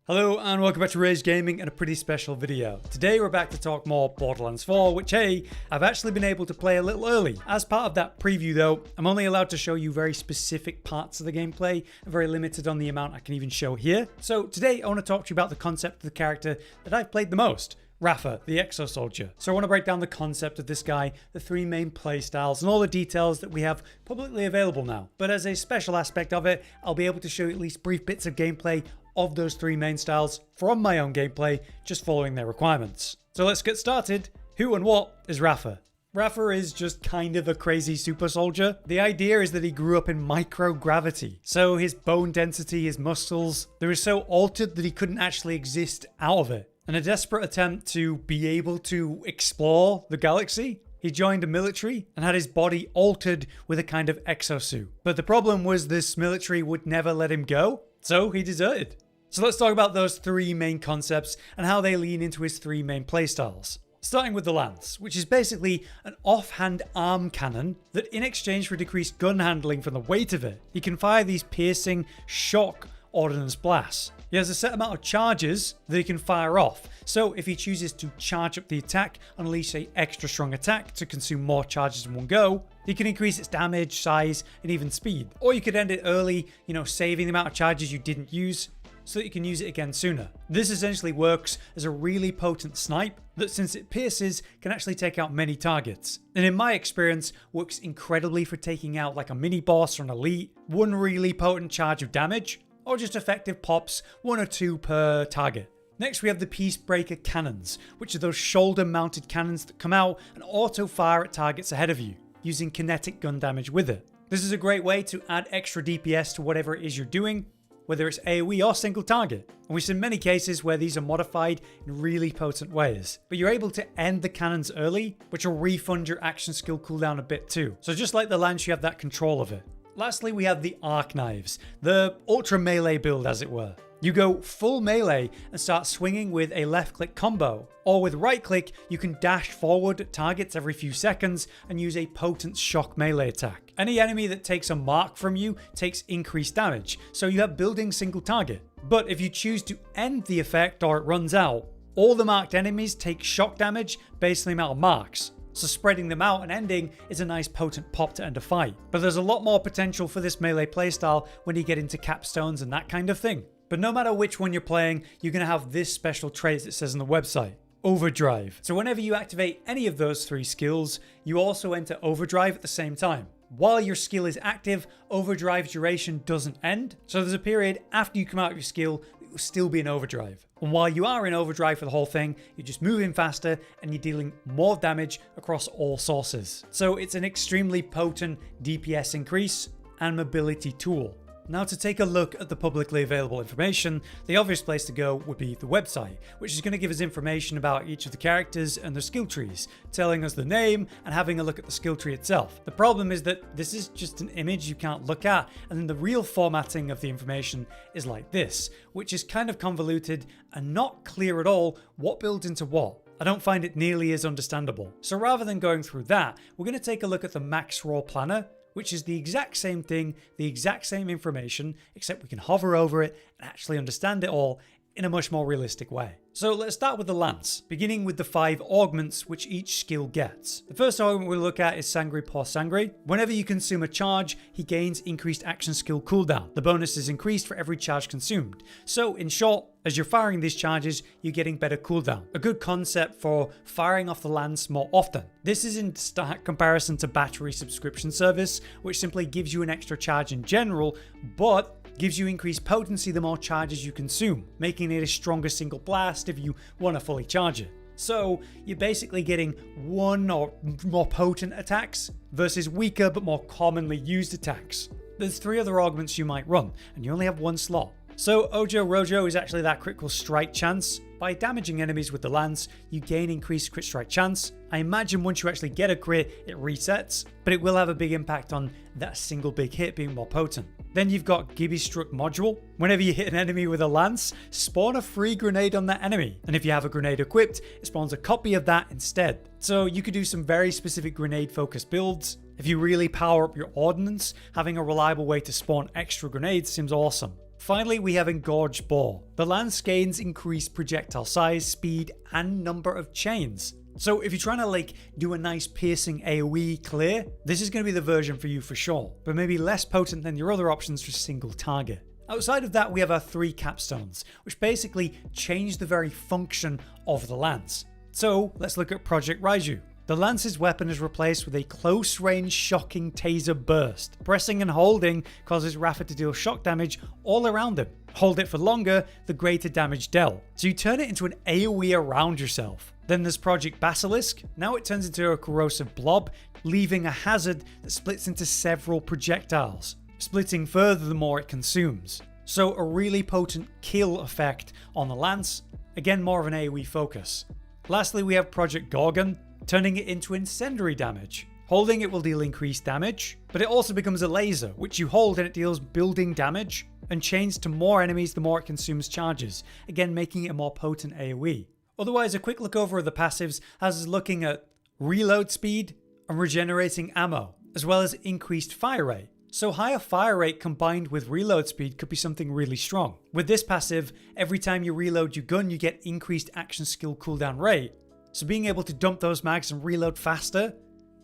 Hello and welcome back to Rage Gaming and a pretty special video. Today we're back to talk more Borderlands 4, which hey, I've actually been able to play a little early. As part of that preview though, I'm only allowed to show you very specific parts of the gameplay and very limited on the amount I can even show here. So today I want to talk to you about the concept of the character that I've played the most. Rafa the Exo Soldier. So I want to break down the concept of this guy, the three main playstyles, and all the details that we have publicly available now. But as a special aspect of it, I'll be able to show you at least brief bits of gameplay of those three main styles from my own gameplay, just following their requirements. So let's get started. Who and what is Rafa? Rafa is just kind of a crazy super soldier. The idea is that he grew up in microgravity. So his bone density, his muscles, they were so altered that he couldn't actually exist out of it. In a desperate attempt to be able to explore the galaxy, he joined the military and had his body altered with a kind of exosuit. But the problem was this military would never let him go, so he deserted. So let's talk about those three main concepts and how they lean into his three main playstyles. Starting with the Lance, which is basically an offhand arm cannon that in exchange for decreased gun handling from the weight of it, he can fire these piercing shock ordnance blasts. He has a set amount of charges that he can fire off, so if he chooses to charge up the attack, unleash an extra strong attack to consume more charges in one go, he can increase its damage, size, and even speed. Or you could end it early, saving the amount of charges you didn't use, so that you can use it again sooner. This essentially works as a really potent snipe that, since it pierces, can actually take out many targets. And in my experience, works incredibly for taking out like a mini boss or an elite, one really potent charge of damage, or just effective pops, one or two per target. Next we have the Peacebreaker cannons, which are those shoulder mounted cannons that come out and auto fire at targets ahead of you, using kinetic gun damage with it. This is a great way to add extra DPS to whatever it is you're doing, whether it's AoE or single target. And we've seen many cases where these are modified in really potent ways. But you're able to end the cannons early, which will refund your action skill cooldown a bit too. So just like the Lance, you have that control of it. Lastly, we have the Arc Knives, the ultra melee build as it were. You go full melee and start swinging with a left click combo, or with right click you can dash forward at targets every few seconds and use a potent shock melee attack. Any enemy that takes a mark from you takes increased damage, so you have building single target. But if you choose to end the effect or it runs out, all the marked enemies take shock damage based on the amount of marks. So spreading them out and ending is a nice potent pop to end a fight. But there's a lot more potential for this melee playstyle when you get into capstones and that kind of thing. But no matter which one you're playing, you're going to have this special trait that says on the website, Overdrive. So whenever you activate any of those three skills, you also enter Overdrive at the same time. While your skill is active, Overdrive duration doesn't end. So there's a period after you come out of your skill that will still be in Overdrive. And while you are in Overdrive for the whole thing, you're just moving faster and you're dealing more damage across all sources. So it's an extremely potent DPS increase and mobility tool. Now to take a look at the publicly available information, the obvious place to go would be the website, which is going to give us information about each of the characters and their skill trees, telling us the name and having a look at the skill tree itself. The problem is that this is just an image you can't look at, and then the real formatting of the information is like this, which is kind of convoluted and not clear at all what builds into what. I don't find it nearly as understandable. So rather than going through that, we're going to take a look at the Max Raw Planner, which is the exact same thing, the exact same information, except we can hover over it and actually understand it all in a much more realistic way. So let's start with the Lance, beginning with the 5 augments which each skill gets. The first augment we'll look at is Sangre por Sangre. Whenever you consume a charge, he gains increased action skill cooldown. The bonus is increased for every charge consumed. So in short, as you're firing these charges, you're getting better cooldown. A good concept for firing off the Lance more often. This is in stark comparison to battery subscription service, which simply gives you an extra charge in general, but gives you increased potency the more charges you consume, making it a stronger single blast if you want to fully charge it. So you're basically getting one or more potent attacks versus weaker but more commonly used attacks. There's 3 other augments you might run, and you only have 1 slot. So Ojo Rojo is actually that critical strike chance. By damaging enemies with the Lance, you gain increased crit strike chance. I imagine once you actually get a crit, it resets, but it will have a big impact on that single big hit being more potent. Then you've got Digistruct module. Whenever you hit an enemy with a Lance, spawn a free grenade on that enemy. And if you have a grenade equipped, it spawns a copy of that instead. So you could do some very specific grenade focused builds. If you really power up your Ordinance, having a reliable way to spawn extra grenades seems awesome. Finally, we have Engorged Bore. The lance gains increased projectile size, speed, and number of chains. So if you're trying to do a nice piercing AoE clear, this is going to be the version for you for sure, but maybe less potent than your other options for single target. Outside of that, we have our 3 capstones, which basically change the very function of the lance. So let's look at Project Raiju. The lance's weapon is replaced with a close-range shocking taser burst. Pressing and holding causes Rafa to deal shock damage all around him. Hold it for longer, the greater damage dealt. So you turn it into an AoE around yourself. Then there's Project Basilisk. Now it turns into a corrosive blob, leaving a hazard that splits into several projectiles, splitting further the more it consumes. So a really potent kill effect on the lance, again more of an AoE focus. Lastly, we have Project Gorgon, turning it into incendiary damage. Holding it will deal increased damage, but it also becomes a laser, which you hold and it deals building damage, and chains to more enemies the more it consumes charges, again making it a more potent AoE. Otherwise, a quick look over of the passives has us looking at reload speed and regenerating ammo, as well as increased fire rate. So higher fire rate combined with reload speed could be something really strong. With this passive, every time you reload your gun you get increased action skill cooldown rate, so being able to dump those mags and reload faster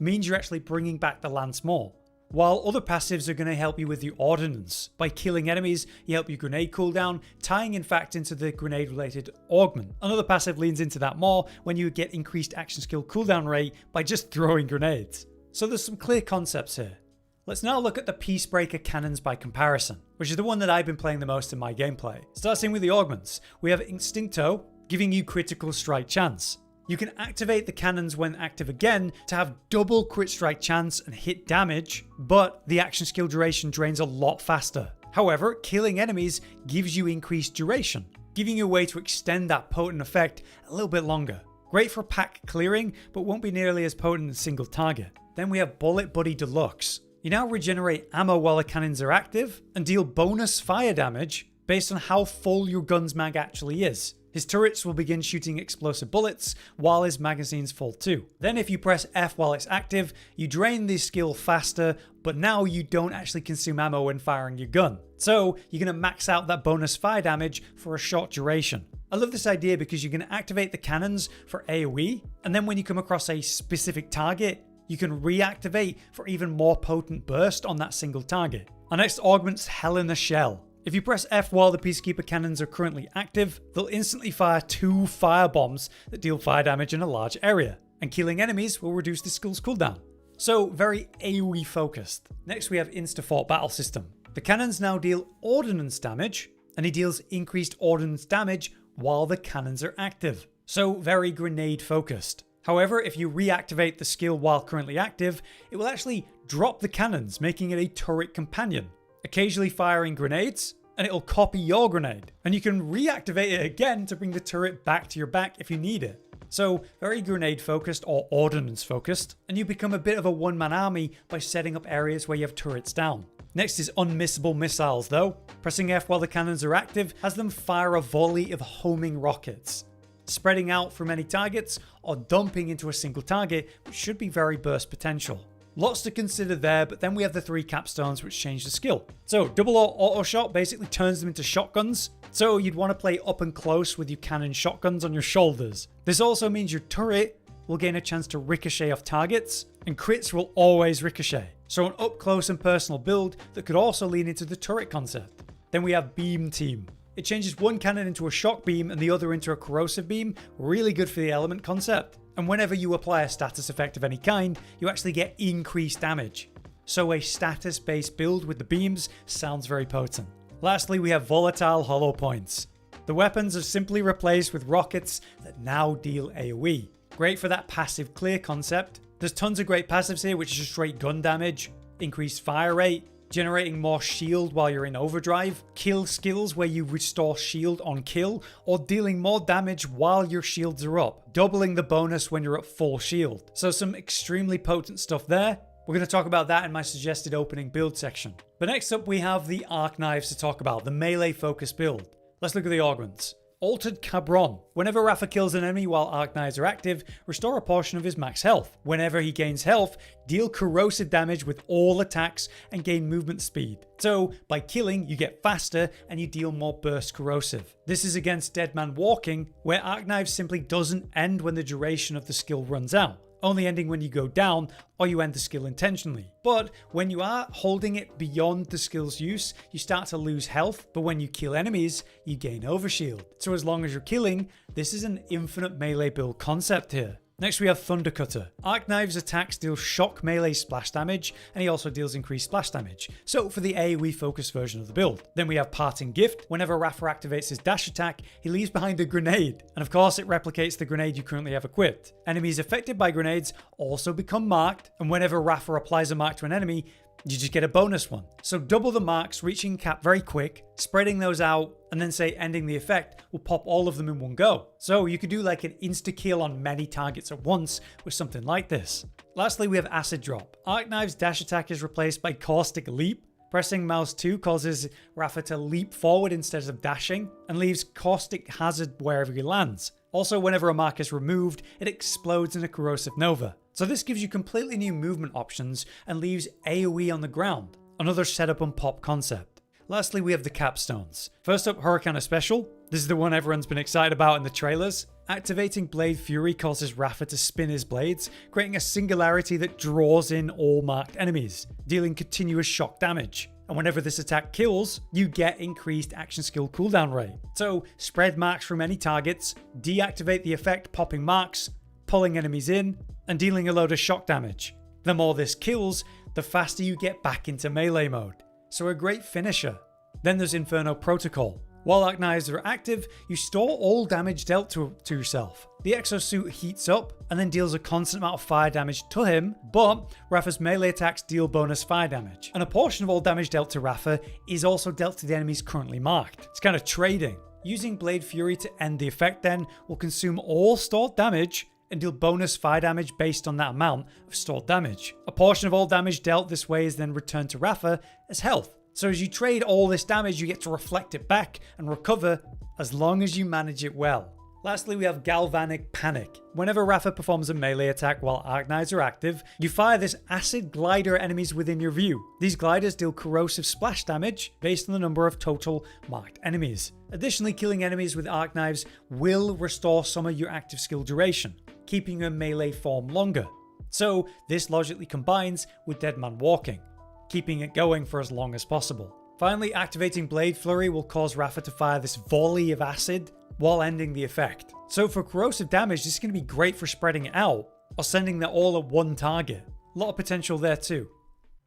means you're actually bringing back the lance more. While other passives are going to help you with the Ordinance. By killing enemies, you help your grenade cooldown, tying in fact into the grenade related Augment. Another passive leans into that more when you get increased action skill cooldown rate by just throwing grenades. So there's some clear concepts here. Let's now look at the Peacebreaker cannons by comparison, which is the one that I've been playing the most in my gameplay. Starting with the Augments, we have Instincto, giving you critical strike chance. You can activate the cannons when active again to have double crit strike chance and hit damage, but the action skill duration drains a lot faster. However, killing enemies gives you increased duration, giving you a way to extend that potent effect a little bit longer. Great for pack clearing, but won't be nearly as potent as single target. Then we have Bullet Buddy Deluxe. You now regenerate ammo while the cannons are active and deal bonus fire damage based on how full your gun's mag actually is. His turrets will begin shooting explosive bullets while his magazine's full too. Then if you press F while it's active, you drain this skill faster, but now you don't actually consume ammo when firing your gun. So you're going to max out that bonus fire damage for a short duration. I love this idea because you can activate the cannons for AoE, and then when you come across a specific target, you can reactivate for even more potent burst on that single target. Our next augment's Hell in a Shell. If you press F while the Peacekeeper cannons are currently active, they'll instantly fire 2 fire bombs that deal fire damage in a large area, and killing enemies will reduce the skill's cooldown. So very AoE focused. Next we have Instafort Battle System. The cannons now deal Ordinance damage, and he deals increased Ordinance damage while the cannons are active. So very grenade focused. However, if you reactivate the skill while currently active, it will actually drop the cannons, making it a turret companion, occasionally firing grenades, and it'll copy your grenade. And you can reactivate it again to bring the turret back to your back if you need it. So very grenade focused or Ordinance focused, and you become a bit of a one-man army by setting up areas where you have turrets down. Next is Unmissable Missiles though. Pressing F while the cannons are active has them fire a volley of homing rockets, spreading out from any targets or dumping into a single target, which should be very burst potential. Lots to consider there, but then we have the 3 capstones which change the skill. So double auto shot basically turns them into shotguns, so you'd want to play up and close with your cannon shotguns on your shoulders. This also means your turret will gain a chance to ricochet off targets, and crits will always ricochet. So an up close and personal build that could also lean into the turret concept. Then we have Beam Team. It changes one cannon into a shock beam and the other into a corrosive beam, really good for the element concept. And whenever you apply a status effect of any kind, you actually get increased damage. So a status based build with the beams sounds very potent. Lastly, we have Volatile Hollow Points. The weapons are simply replaced with rockets that now deal AoE. Great for that passive clear concept. There's tons of great passives here, which is just straight gun damage, increased fire rate, generating more shield while you're in overdrive, kill skills where you restore shield on kill, or dealing more damage while your shields are up, doubling the bonus when you're at full shield. So some extremely potent stuff there. We're going to talk about that in my suggested opening build section. But next up we have the arc knives to talk about, the melee focused build. Let's look at the augments. Altered Cabron. Whenever Rafa kills an enemy while Arc Knives are active, restore a portion of his max health. Whenever he gains health, deal corrosive damage with all attacks and gain movement speed. So, by killing, you get faster and you deal more burst corrosive. This is against Dead Man Walking, where Arc Knives simply doesn't end when the duration of the skill runs out, only ending when you go down or you end the skill intentionally. But when you are holding it beyond the skill's use, you start to lose health, but when you kill enemies, you gain overshield. So as long as you're killing, this is an infinite melee build concept here. Next we have Thundercutter. Arc Knives attacks deal shock melee splash damage, and he also deals increased splash damage. So for the AoE focused version of the build. Then we have Parting Gift. Whenever Rafa activates his dash attack, he leaves behind a grenade. And of course it replicates the grenade you currently have equipped. Enemies affected by grenades also become marked, and whenever Rafa applies a mark to an enemy, you just get a bonus one. So double the marks, reaching cap very quick, spreading those out, and then say ending the effect will pop all of them in one go. So you could do like an insta-kill on many targets at once with something like this. Lastly, we have Acid Drop. Arc Knives dash attack is replaced by Caustic Leap. Pressing mouse 2 causes Rafa to leap forward instead of dashing, and leaves Caustic Hazard wherever he lands. Also, whenever a mark is removed, it explodes in a corrosive nova. So this gives you completely new movement options and leaves AoE on the ground. Another setup and pop concept. Lastly, we have the Capstones. First up, Hurricane Special. This is the one everyone's been excited about in the trailers. Activating Blade Fury causes Rafa to spin his blades, creating a singularity that draws in all marked enemies, dealing continuous shock damage. And whenever this attack kills, you get increased action skill cooldown rate. So spread marks from any targets, deactivate the effect popping marks, pulling enemies in, and dealing a load of shock damage. The more this kills, the faster you get back into melee mode. So a great finisher. Then there's Inferno Protocol. While Arc Knives are active, you store all damage dealt to yourself. The exosuit heats up and then deals a constant amount of fire damage to him, but Rafa's melee attacks deal bonus fire damage. And a portion of all damage dealt to Rafa is also dealt to the enemies currently marked. It's kind of trading. Using Blade Fury to end the effect then will consume all stored damage and deal bonus fire damage based on that amount of stored damage. A portion of all damage dealt this way is then returned to Rafa as health. So as you trade all this damage, you get to reflect it back and recover as long as you manage it well. Lastly, we have Galvanic Panic. Whenever Rafa performs a melee attack while Arc Knives are active, you fire this acid glider at enemies within your view. These gliders deal corrosive splash damage based on the number of total marked enemies. Additionally, killing enemies with Arc Knives will restore some of your active skill duration, keeping your melee form longer. So this logically combines with Dead Man Walking, keeping it going for as long as possible. Finally, activating Blade Flurry will cause Rafa to fire this volley of acid while ending the effect. So for corrosive damage, this is going to be great for spreading it out or sending that all at one target. A lot of potential there too.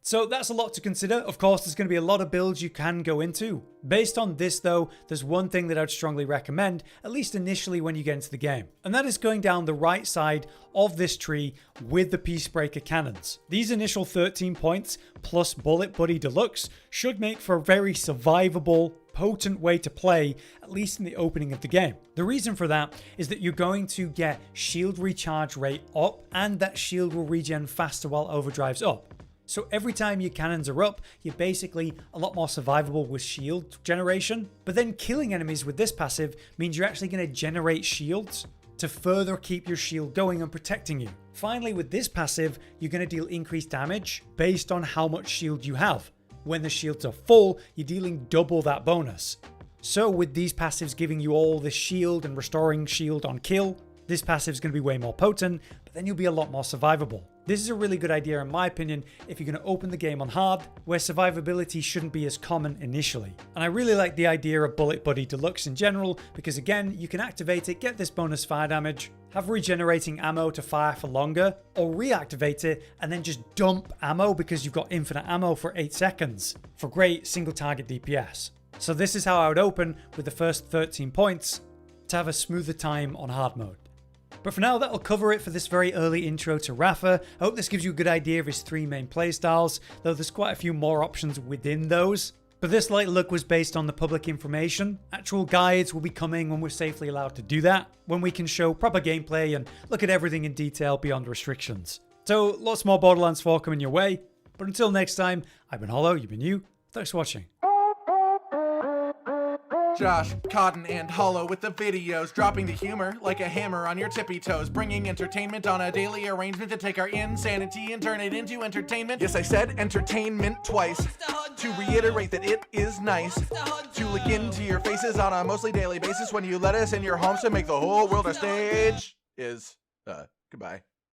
So that's a lot to consider. Of course, there's going to be a lot of builds you can go into. Based on this though, there's one thing that I'd strongly recommend, at least initially when you get into the game. And that is going down the right side of this tree with the Peacebreaker cannons. These initial 13 points plus Bullet Buddy Deluxe should make for a very survivable, potent way to play, at least in the opening of the game. The reason for that is that you're going to get shield recharge rate up, and that shield will regen faster while Overdrive's up. So every time your cannons are up, you're basically a lot more survivable with shield generation. But then killing enemies with this passive means you're actually going to generate shields to further keep your shield going and protecting you. Finally, with this passive, you're going to deal increased damage based on how much shield you have. When the shields are full, you're dealing double that bonus. So with these passives giving you all this shield and restoring shield on kill, this passive is going to be way more potent, but then you'll be a lot more survivable. This is a really good idea in my opinion if you're going to open the game on hard, where survivability shouldn't be as common initially. And I really like the idea of Bullet Buddy Deluxe in general, because again, you can activate it, get this bonus fire damage, have regenerating ammo to fire for longer, or reactivate it and then just dump ammo because you've got infinite ammo for 8 seconds for great single target DPS. So this is how I would open with the first 13 points to have a smoother time on hard mode. But for now, that'll cover it for this very early intro to Rafa. I hope this gives you a good idea of his 3 main playstyles, though there's quite a few more options within those. But this light look was based on the public information. Actual guides will be coming when we're safely allowed to do that, when we can show proper gameplay and look at everything in detail beyond restrictions. So lots more Borderlands 4 coming your way. But until next time, I've been Hollow, you've been you. Thanks for watching. Josh, Cotton, and Hollow with the videos, dropping the humor like a hammer on your tippy toes, bringing entertainment on a daily arrangement to take our insanity and turn it into entertainment. Yes, I said entertainment twice, to reiterate that it is nice to look into your faces on a mostly daily basis when you let us in your homes to make the whole world a stage. Goodbye.